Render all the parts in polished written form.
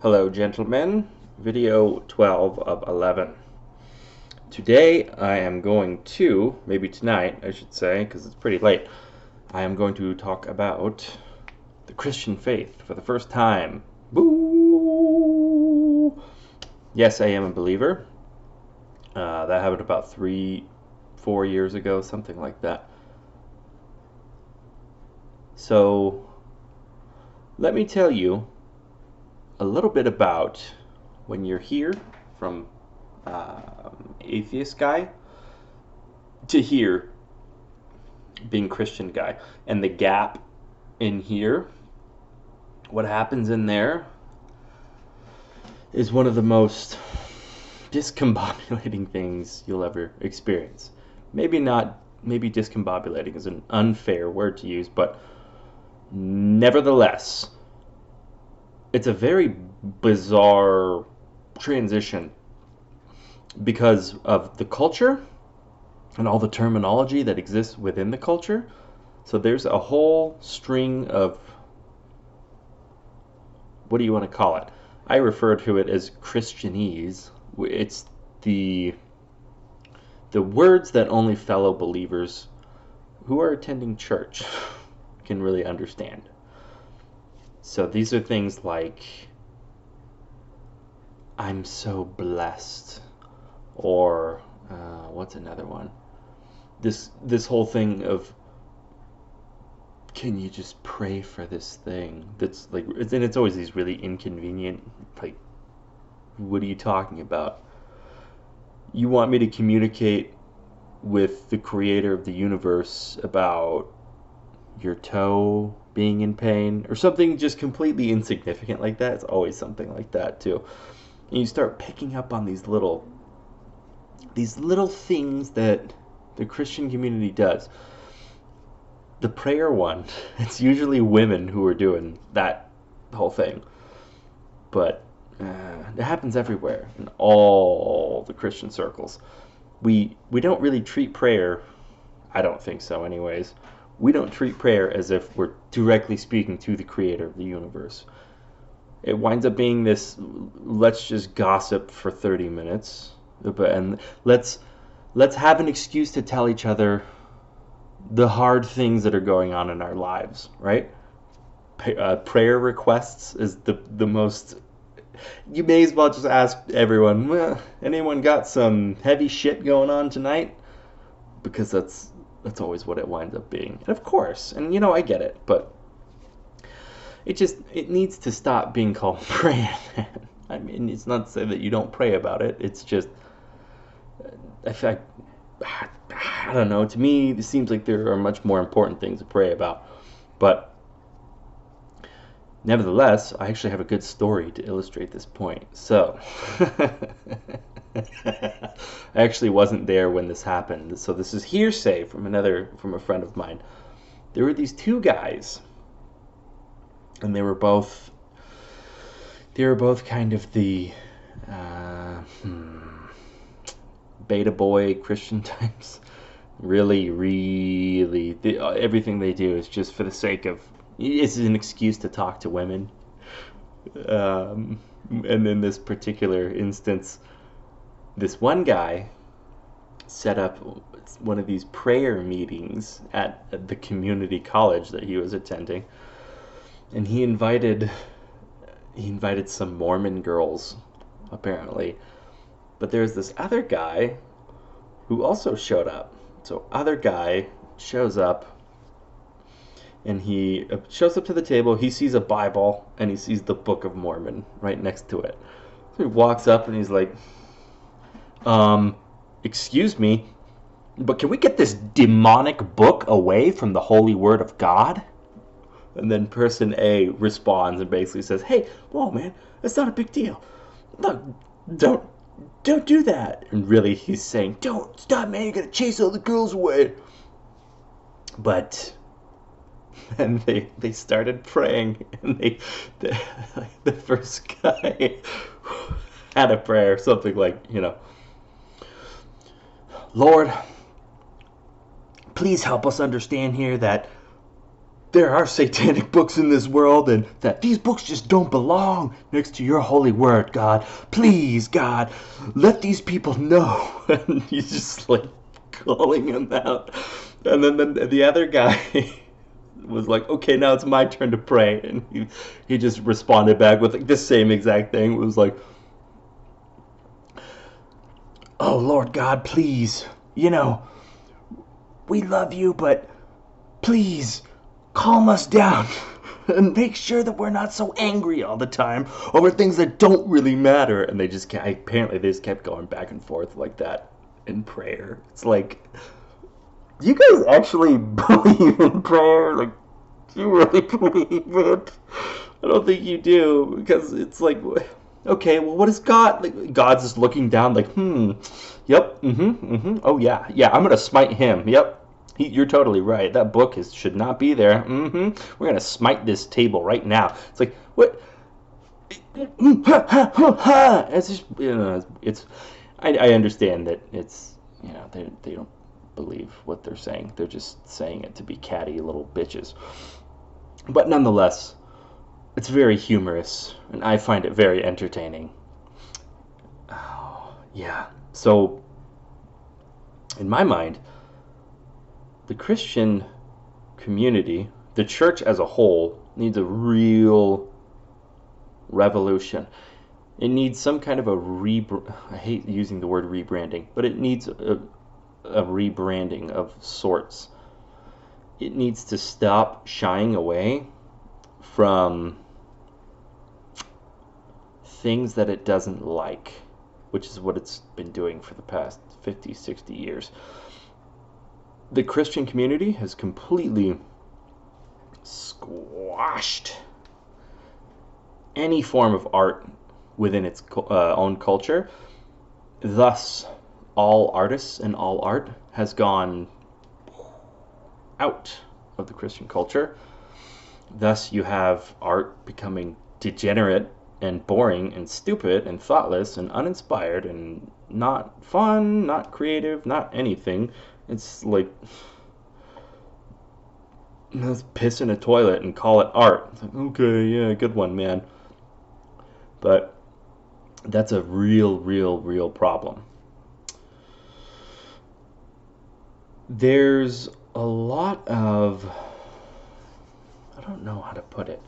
Hello, gentlemen. Video 12 of 11. Today I am going to, maybe tonight I should say, because it's pretty late, I am going to talk about the Christian faith for the first time. Boo! Yes, I am a believer. That happened about 4 years ago, something like that. So, let me tell you a little bit about when you're here from atheist guy to here being Christian guy, and the gap in here, what happens in there is one of the most discombobulating things you'll ever experience. Maybe discombobulating is an unfair word to use, but nevertheless, it's a very bizarre transition because of the culture and all the terminology that exists within the culture. So there's a whole string of, what do you want to call it? I refer to it as Christianese. It's the words that only fellow believers who are attending church can really understand. So these are things like, I'm so blessed, or what's another one? This whole thing of, can you just pray for this thing? That's like, and it's always these really inconvenient, like, what are you talking about? You want me to communicate with the creator of the universe about your toe being in pain or something just completely insignificant like that? It's always something like that too. And you start picking up on these little things that the Christian community does. The prayer one, it's usually women who are doing that whole thing, but it happens everywhere in all the Christian circles. We don't really treat prayer, I don't think so anyways, we don't treat prayer as if we're directly speaking to the creator of the universe. It winds up being this, let's just gossip for 30 minutes, and let's have an excuse to tell each other the hard things that are going on in our lives, right? Prayer requests is the most, you may as well just ask everyone, well, anyone got some heavy shit going on tonight? Because that's always what it winds up being. And of course, and I get it, but it needs to stop being called prayer. I mean, it's not to say that you don't pray about it. It's just, I don't know. To me, it seems like there are much more important things to pray about. But nevertheless, I actually have a good story to illustrate this point. So, I actually wasn't there when this happened. So this is hearsay from a friend of mine. There were these two guys, and they were both kind of the beta boy Christian types. Really, everything they do is just for the sake of, it's an excuse to talk to women. And in this particular instance, this one guy set up one of these prayer meetings at the community college that he was attending, and he invited some Mormon girls, apparently. But there's this other guy who also showed up. So other guy shows up, and he shows up to the table. He sees a Bible, and he sees the Book of Mormon right next to it. So he walks up, and he's like, excuse me, but can we get this demonic book away from the holy word of God? And then person A responds and basically says, hey, whoa, man, that's not a big deal. Look, don't do that. And really, he's saying, don't stop, man, you're gonna chase all the girls away. But and they started praying, and the first guy had a prayer, something like, Lord, please help us understand here that there are satanic books in this world, and that these books just don't belong next to your holy word, God. Please, God, let these people know. And he's just like calling him out. And then the other guy was like, okay, now it's my turn to pray. And he just responded back with like the same exact thing. It was like, oh, Lord God, please, we love you, but please calm us down and make sure that we're not so angry all the time over things that don't really matter. And apparently they just kept going back and forth like that in prayer. It's like, do you guys actually believe in prayer? Like, do you really believe it? I don't think you do, because it's like, okay, well, what is God? Like, God's just looking down like, yep, oh yeah, I'm gonna smite him, yep. You're totally right. That book should not be there. We're gonna smite this table right now. It's like, what? It's just, I understand that it's, they don't believe what they're saying. They're just saying it to be catty little bitches. But nonetheless, it's very humorous, and I find it very entertaining. Oh, yeah. So, in my mind, the Christian community, the church as a whole, needs a real revolution. It needs some kind of I hate using the word rebranding, but it needs a rebranding of sorts. It needs to stop shying away from things that it doesn't like, which is what it's been doing for the past 50, 60 years. The Christian community has completely squashed any form of art within its own culture. Thus, all artists and all art has gone out of the Christian culture. Thus, you have art becoming degenerate and boring and stupid and thoughtless and uninspired and not fun, not creative, not anything. It's like, let's piss in a toilet and call it art. It's like, okay, yeah, good one, man. But that's a real problem. There's a lot of, I don't know how to put it.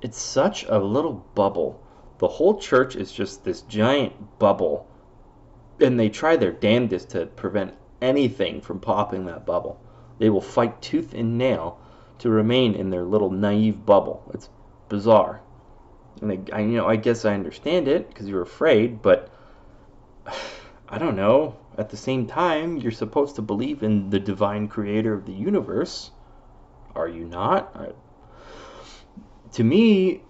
It's such a little bubble. The whole church is just this giant bubble, and they try their damnedest to prevent anything from popping that bubble. They will fight tooth and nail to remain in their little naive bubble. It's bizarre. And I guess I understand it because you're afraid, but I don't know. At the same time, you're supposed to believe in the divine creator of the universe. Are you not? To me,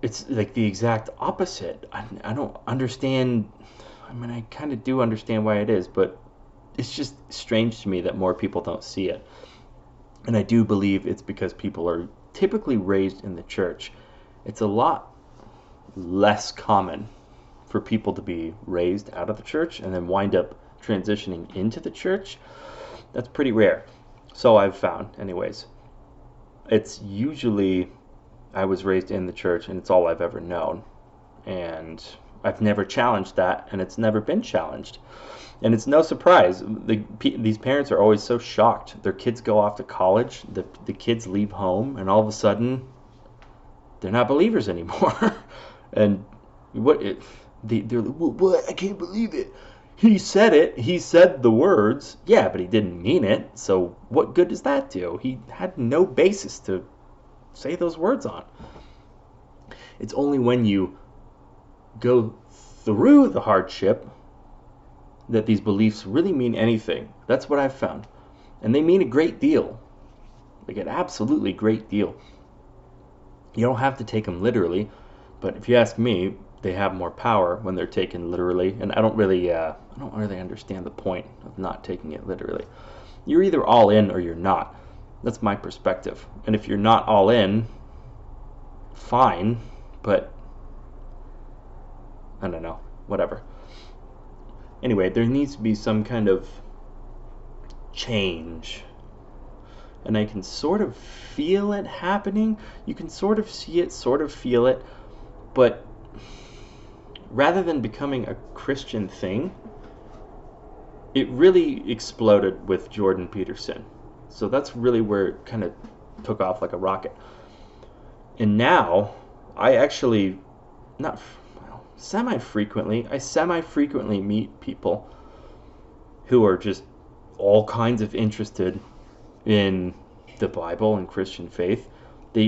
it's like the exact opposite. I don't understand. I mean, I kind of do understand why it is, but it's just strange to me that more people don't see it. And I do believe it's because people are typically raised in the church. It's a lot less common for people to be raised out of the church and then wind up transitioning into the church. That's pretty rare. So I've found, anyways. It's usually, I was raised in the church and it's all I've ever known. And I've never challenged that, and it's never been challenged. And it's no surprise. These parents are always so shocked. Their kids go off to college, the kids leave home, and all of a sudden, they're not believers anymore. And they're like, what? I can't believe it. He said it. He said the words. Yeah, but he didn't mean it. So what good does that do? He had no basis to say those words on. It's only when you go through the hardship that these beliefs really mean anything. That's what I've found. And they mean a great deal. Like an absolutely great deal. You don't have to take them literally, but if you ask me, they have more power when they're taken literally, and I don't really understand the point of not taking it literally. You're either all in or you're not. That's my perspective. And if you're not all in, fine, but I don't know, whatever. Anyway, there needs to be some kind of change. and I can sort of feel it happening. You can sort of see it, sort of feel it, but rather than becoming a Christian thing, it really exploded with Jordan Peterson. So that's really where it kind of took off like a rocket. And now I actually, not well, semi-frequently meet people who are just all kinds of interested in the Bible and Christian faith.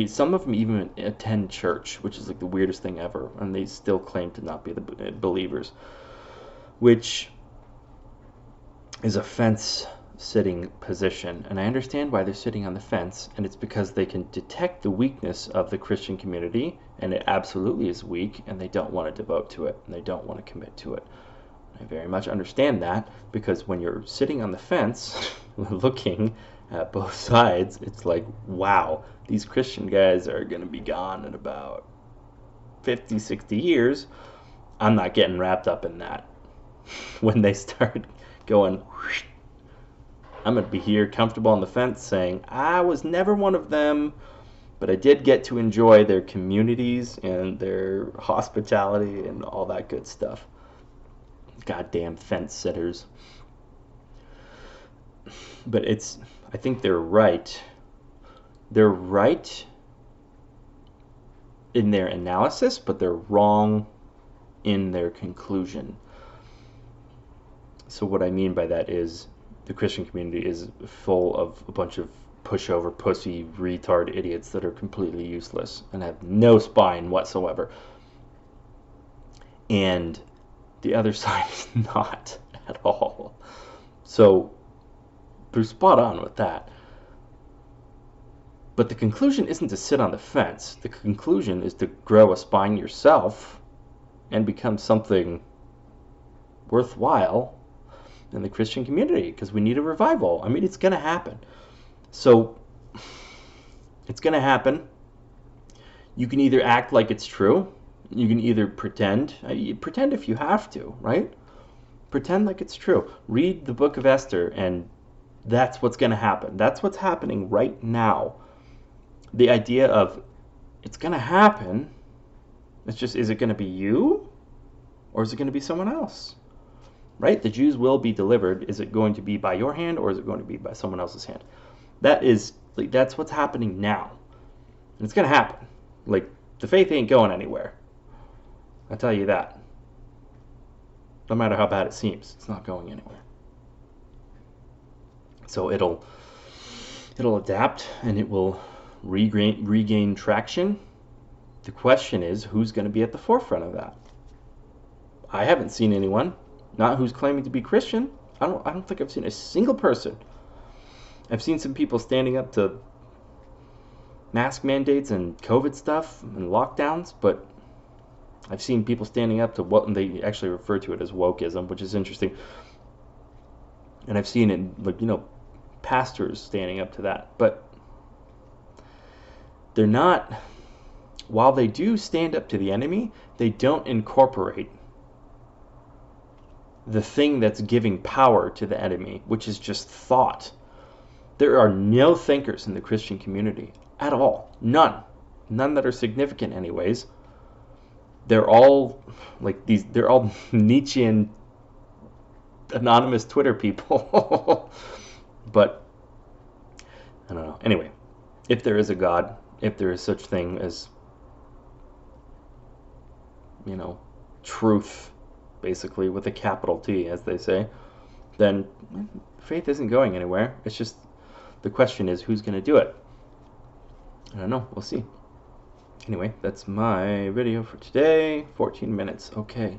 Some of them even attend church, which is like the weirdest thing ever, and they still claim to not be the believers, which is a fence-sitting position. And I understand why they're sitting on the fence, and it's because they can detect the weakness of the Christian community, and it absolutely is weak, and they don't want to devote to it, and they don't want to commit to it. I very much understand that, because when you're sitting on the fence looking at both sides, it's like, wow, these Christian guys are going to be gone in about 50, 60 years. I'm not getting wrapped up in that. When they start going, I'm going to be here comfortable on the fence saying, I was never one of them, but I did get to enjoy their communities and their hospitality and all that good stuff. Goddamn fence sitters. But I think they're right. They're right in their analysis, but they're wrong in their conclusion. So what I mean by that is the Christian community is full of a bunch of pushover, pussy, retard idiots that are completely useless and have no spine whatsoever. And the other side is not at all. So they're spot on with that. But the conclusion isn't to sit on the fence. The conclusion is to grow a spine yourself and become something worthwhile in the Christian community, because we need a revival. I mean, it's going to happen. So it's going to happen. You can either act like it's true. You can either pretend. Pretend if you have to, right? Pretend like it's true. Read the book of Esther, and that's what's going to happen. That's what's happening right now. The idea of it's going to happen, it's just, is it going to be you? Or is it going to be someone else? Right? The Jews will be delivered. Is it going to be by your hand, or is it going to be by someone else's hand? That's what's happening now. And it's going to happen. Like, the faith ain't going anywhere. I'll tell you that. No matter how bad it seems, it's not going anywhere. So it'll adapt, and it will regain traction. The question is, who's going to be at the forefront of that? I haven't seen anyone, not who's claiming to be Christian. I don't think I've seen a single person. I've seen some people standing up to mask mandates and COVID stuff and lockdowns, but I've seen people standing up to what they actually refer to it as wokeism, which is interesting. And I've seen it, pastors standing up to that, but they're not, while they do stand up to the enemy, they don't incorporate the thing that's giving power to the enemy, which is just thought. There are no thinkers in the Christian community at all. None that are significant anyways. They're all they're all Nietzschean anonymous Twitter people. But I don't know. Anyway, if there is a God, if there is such thing as, truth, basically, with a capital T, as they say, then faith isn't going anywhere. It's just, the question is, who's going to do it? I don't know. We'll see. Anyway, that's my video for today. 14 minutes. Okay.